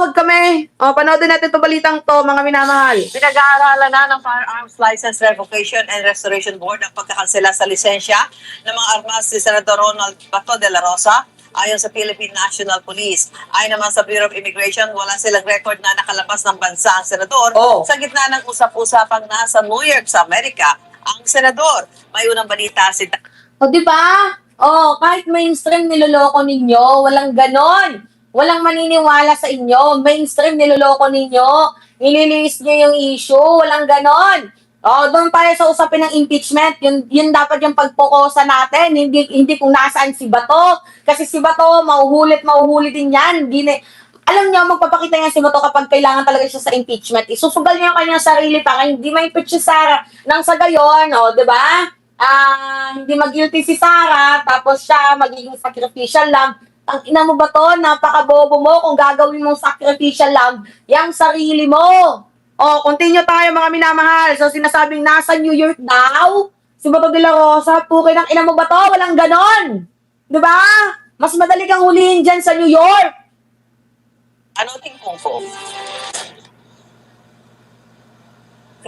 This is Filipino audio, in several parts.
manood kami. O, panoodin natin itong balitang to, mga minamahal. Pinag-aaralan na ng Firearms License Revocation and Restoration Board ang pagkakansela sa lisensya ng mga armas ni Senador Ronald Bato de la Rosa ayon sa Philippine National Police. Ayon naman sa Bureau of Immigration, wala silang record na nakalabas ng bansa ang senador sa gitna ng usap-usapang nasa New York sa Amerika ang senador. May unang balita si... O, di ba? O, kahit mainstream niloloko ninyo, walang ganon. Walang maniniwala sa inyo. Mainstream niloloko ninyo. Nililiis nyo yung issue. Walang ganon. O, doon tayo sa usapin ng impeachment. Yun dapat yung pagpokosa natin. Hindi kung nasaan si Bato. Kasi si Bato, mauhulit din yan. Alam niyo, magpapakita niya si Bato kapag kailangan talaga siya sa impeachment. Isusugal niya yung kanyang sarili para hindi ma-impeach si Sara. Nang sa gayon, o, di ba? Hindi mag-guilty si Sara, tapos siya magiging sacrificial lamb. Ang ina mo ba to? Napakabobo mo kung gagawin mong sacrificial lamb yang sarili mo. O, continue tayo mga minamahal. So, sinasabing nasa New York daw, si Bato de la Rosa, pukin ang ina mo ba to? Walang ganon. Diba? Mas madali kang hulihin dyan sa New York. Ano tingkong po?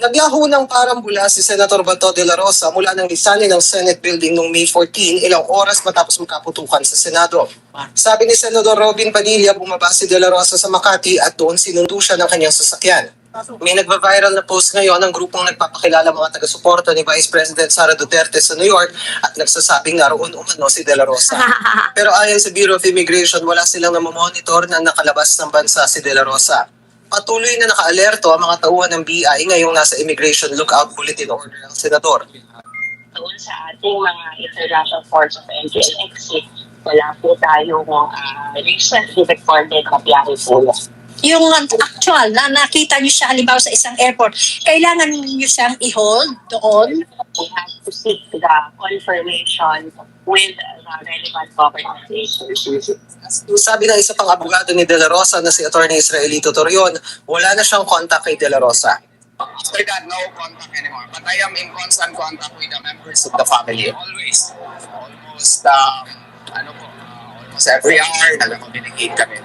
Nagyaho ng parambula si Senator Bato de la Rosa mula ng lisani ng Senate Building noong May 14, ilang oras matapos magkaputukan sa Senado. Sabi ni Senador Robin Padilla, bumaba si de la Rosa sa Makati at doon sinundo siya ng kanyang sasakyan. May nagva-viral na post ngayon ng grupong nagpapakilala mga taga-suporta ni Vice President Sara Duterte sa New York at nagsasabing naroon umano si de la Rosa. Pero ayon sa Bureau of Immigration, wala silang namomonitor na nakalabas ng bansa si de la Rosa. Patuloy na naka-alerto ang mga tauhan ng BI ngayong nasa Immigration Lookout Bulletin Order ng Senador. Doon sa ating mga international ports of entry and exit, wala po tayong recently recorded na biyahe po. Yung actual na nakita nyo siya halimbawa sa isang airport, kailangan nyo siyang i-hold doon. We have to seek the confirmation with the relevant government agencies. Sabi ng isa pang abogado ni De La Rosa na si Atty. Israelito Torion, wala na siyang contact kay De La Rosa. After that, no contact anymore. But I am in constant contact with the members of the family. Always. Almost, almost every hour, nag-communicate kami.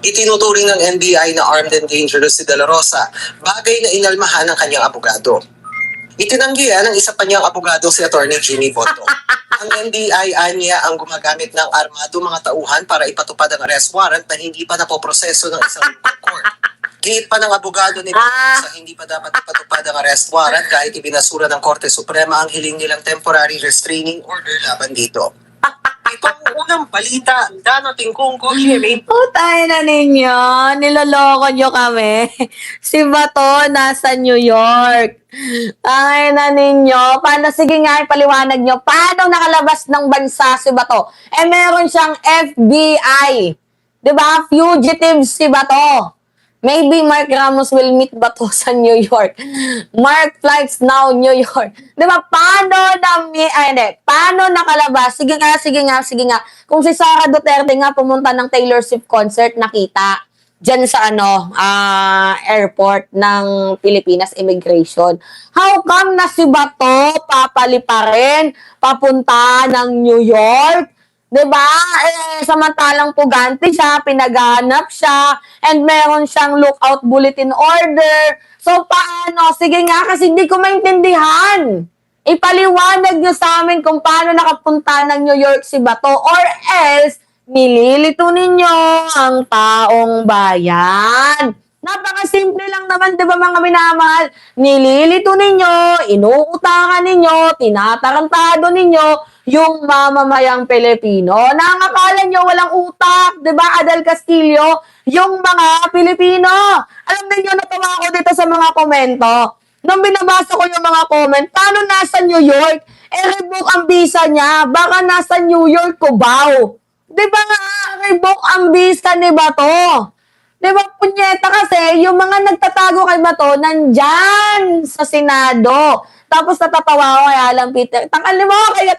Itinuturing ng NBI na armed and dangerous si De La Rosa, bagay na inalmahan ng kanyang abogado. Itinanggihan ng isa pa niyang abogado si Atty. Jimmy Boto. Ang NBI anya ang gumagamit ng armado mga tauhan para ipatupad ang arrest warrant na hindi pa napoproseso ng isang court. Gate pa ng abogado ni Rosa, hindi pa dapat ipatupad ang arrest warrant kahit ibinasura ng Korte Suprema ang hiling nilang temporary restraining order laban dito. Ito ang unang balita. Dano tingkong ko, Jimmy. Putay na ninyo. Niloloko nyo kami. Si Bato nasa New York. Ay na ninyo. Paano? Sige nga, ipaliwanag nyo. Paano nakalabas ng bansa si Bato? Meron siyang FBI. Diba? Fugitive si Bato. Maybe Mark Ramos will meet Bato sa New York. Mark flights now, New York. Di ba? Paano nakalabas? Sige nga. Kung si Sara Duterte nga pumunta ng Taylor Swift concert, nakita dyan sa airport ng Pilipinas Immigration. How come na si Bato papali pa rin papunta ng New York? Diba? Samantalang pugante siya, pinaghanap siya, and meron siyang lookout bulletin order. So, paano? Sige nga, kasi hindi ko maintindihan. Ipaliwanag niyo sa amin kung paano nakapunta ng New York si Bato, or else, nililito ninyo ang taong bayan. Napakasimple lang naman, di ba mga minamahal? Nililito ninyo, inuutakan ninyo, tinatarantado ninyo yung mamamayang Pilipino. Nakakala nyo walang utak, di ba, Adel Castillo? Yung mga Pilipino. Alam niyo, natawa ako dito sa mga komento. Nung binabasa ko yung mga comment, paano nasa New York? Revoke ang visa niya. Baka nasa New York, Cubao. Di ba nga, revoke ang visa ni Bato? Di ba, punyeta kasi, yung mga nagtatago kay Bato, nandyan sa Senado. Tapos natatawa ko kay Alan Peter. Tanggalin mo, kaya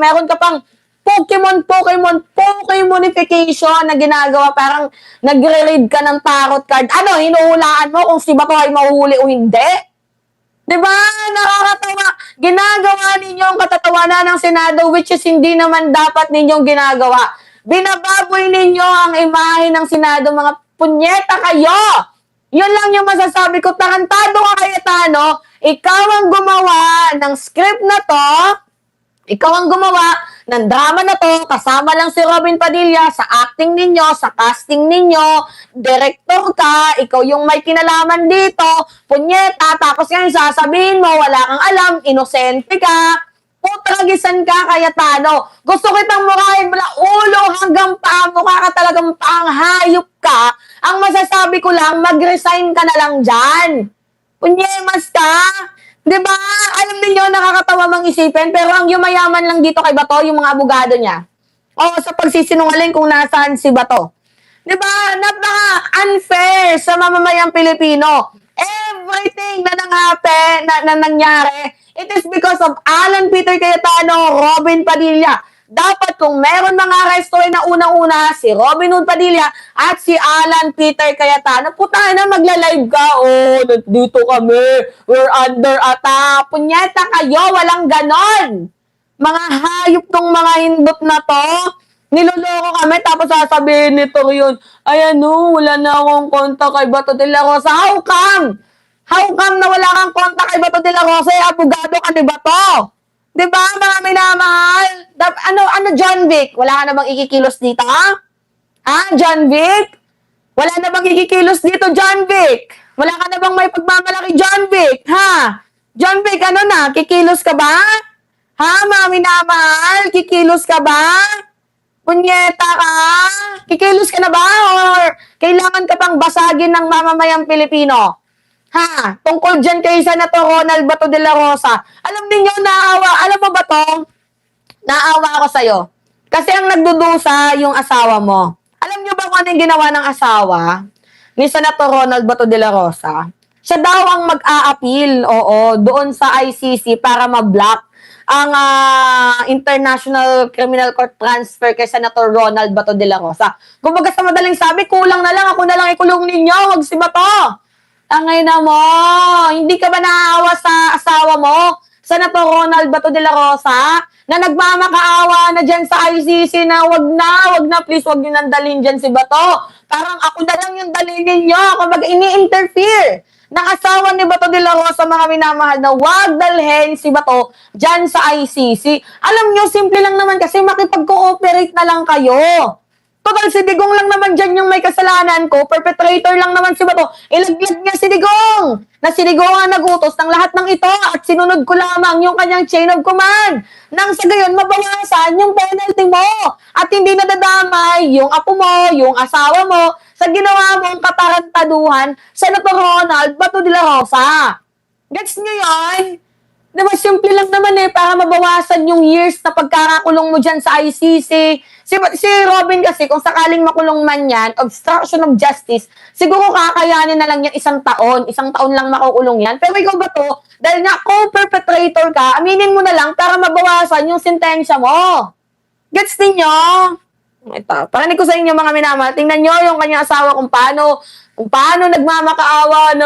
meron ka pang Pokemonification na ginagawa. Parang nagre-read ka ng tarot card. Ano, hinuhulaan mo kung si Bato ay mahuhuli o hindi? Diba? Nakakatawa. Ginagawa ninyo ang katatawanan ng Senado, which is hindi naman dapat ninyong ginagawa. Binababoy ninyo ang imahe ng Senado, mga Punyeta kayo! Yun lang yung masasabi ko. Tarantado ka, Cayetano. Ikaw ang gumawa ng script na to. Ikaw ang gumawa ng drama na to, kasama lang si Robin Padilla sa acting ninyo, sa casting ninyo, director ka, ikaw yung may kinalaman dito, punyeta, tapos ngayon sasabihin mo, wala kang alam, inosente ka, putragisan ka, Cayetano. Gusto kitang murahin mula ulo hanggang paa, mukha ka talagang panghayop ka. Ang masasabi ko lang, mag-resign ka na lang dyan. Punyemas ka. Diba? Alam niyo nakakatawa mang isipin, pero ang yumayaman lang dito kay Bato, yung mga abogado niya. O sa pagsisinungaling kung nasaan si Bato. Diba? Napaka-unfair sa mamamayang Pilipino. Everything na nangyari, it is because of Alan Peter Cayetano, Robin Padilla. Dapat kung meron mga arresto ay na unang-una si Robin Hood Padilla at si Alan Peter Cayetano. Puta na, magla-live ka. Oh, dito kami. We're under attack. Punyeta kayo, walang ganon. Mga hayop tong mga hindot na to. Niloloko kami tapos sasabihin nito yun, ay ano, wala na akong kontak kay Bato de la Rosa. How come? How come na wala kang kontak kay Bato de la Rosa? Abogado ka ni Bato. Diba, mga minamahal? Ano, John Vic? Wala ka na bang ikikilos dito, ha? Ha, John Vic? Wala na bang ikikilos dito, John Vic? Wala ka na bang may pagmamalaki, John Vic? Ha? John Vic, ano na? Kikilos ka ba? Ha, mga minamahal? Kikilos ka ba? Punyeta ka? Kikilos ka na ba? Or kailangan ka pang basagin ng mamamayang Pilipino? Ha? Tungkol dyan kay Senator Ronald Bato de la Rosa. Alam niyo, naawa. Alam mo ba to? Naawa ako sa'yo. Kasi ang nagdudusa yung asawa mo. Alam niyo ba kung ano yung ginawa ng asawa ni Senator Ronald Bato de la Rosa? Siya daw ang mag-a-appeal, doon sa ICC para ma-block ang International Criminal Court transfer kay Senator Ronald Bato de la Rosa. Kumbaga sa madaling sabi, kulang na lang, ako na lang ikulong ninyo, wag si Bato. Angay na mo, hindi ka ba naawa sa asawa mo, Senator Ronald Bato de la Rosa, na nagmamakaawa na dyan sa ICC na wag na, please wag nyo nang dalhin dyan si Bato. Parang ako na lang yung dalhin ninyo, kumbaga ini-interfere ng asawa ni Bato de la Rosa, mga minamahal, na wag dalhin si Bato dyan sa ICC. Alam nyo, simple lang naman kasi makipag-cooperate na lang kayo. Total, si Digong lang naman dyan yung may kasalanan ko. Perpetrator lang naman si Bato. Ilaglag niya si Digong. Na si Digong ang nagutos ng lahat ng ito at sinunod ko lamang yung kanyang chain of command. Nang sa gayon, mabawasan yung penalty mo. At hindi nadadamay yung apo mo, yung asawa mo, sa ginawa mong katarantaduhan sa Senator Ronald Bato de la Rosa. Gets nyo yun? Diba, simple lang naman para mabawasan yung years na pagkakakulong mo dyan sa ICC. Si Robin kasi, kung sakaling makulong man yan, obstruction of justice, siguro kakayanin na lang yan 1 taon. 1 taon lang makukulong yan. Pero ikaw ba to, dahil nga co-perpetrator ka, aminin mo na lang para mabawasan yung sentensya mo. Gets ninyo? Ito, parinig ko sa inyo mga minamahal, tingnan nyo yung kanyang asawa kung paano nagmamakaawa